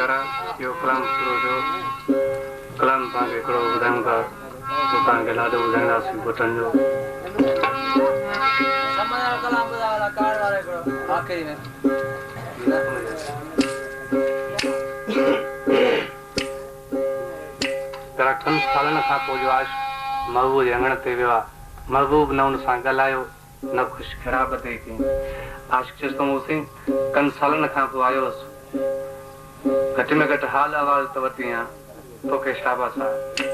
करा यो कलाम शुरू जो कलाम पाके करो उदांगा उतांगे लाडो उदांगा सी बटन जो समाचार कलाम वाला कार्ड वाले करो आखिरी में तेरा कन सालन खा पो जो आज महबूब अंगण ते विवा महबूब न उन सां ॻाल्हायो न कुछ ख़राब ते की आशिक चेस्तो मूंसी कन सालन खां पोइ आयो घटि में घटि हाल आवाज़ त वरिती आहे तोखे शाबाश आहे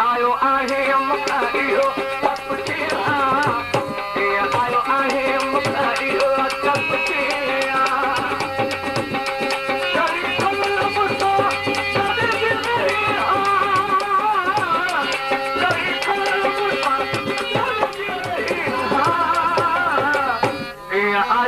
आयो आहे मुखा इहो आयो आहे मुखा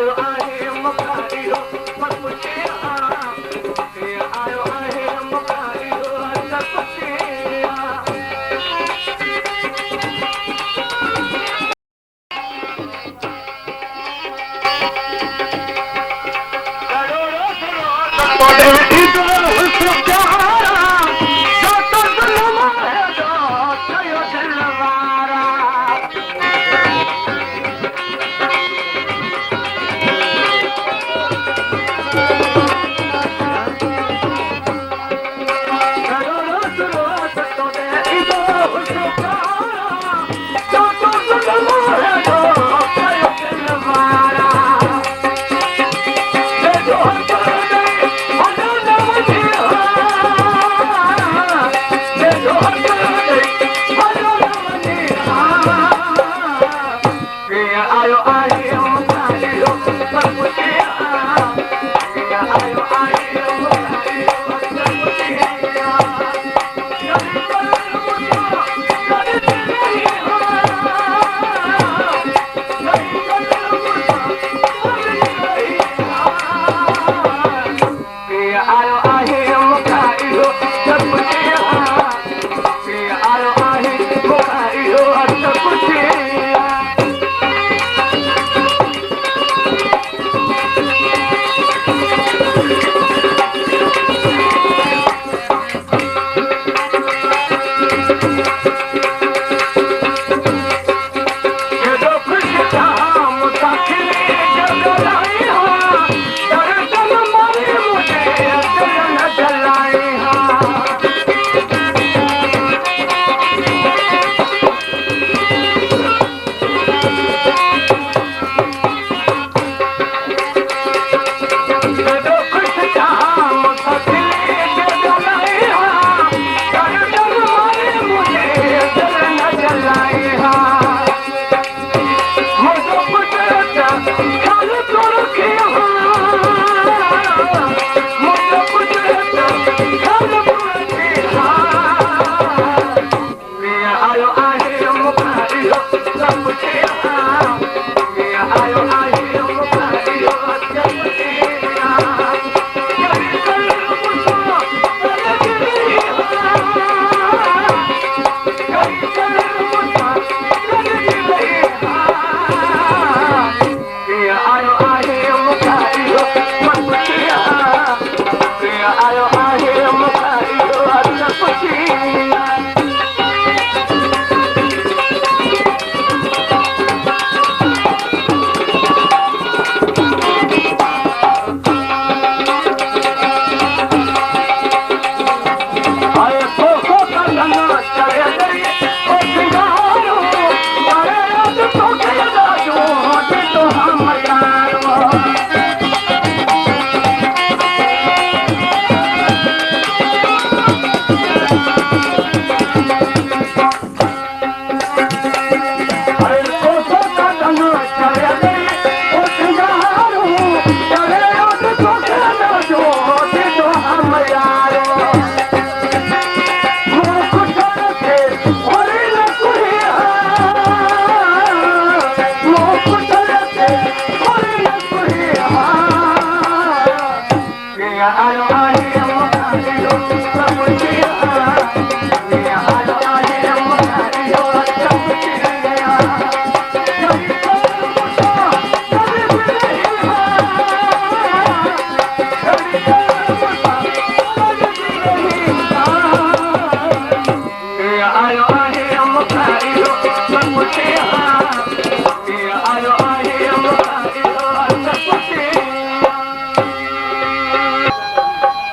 इहो जो मुझे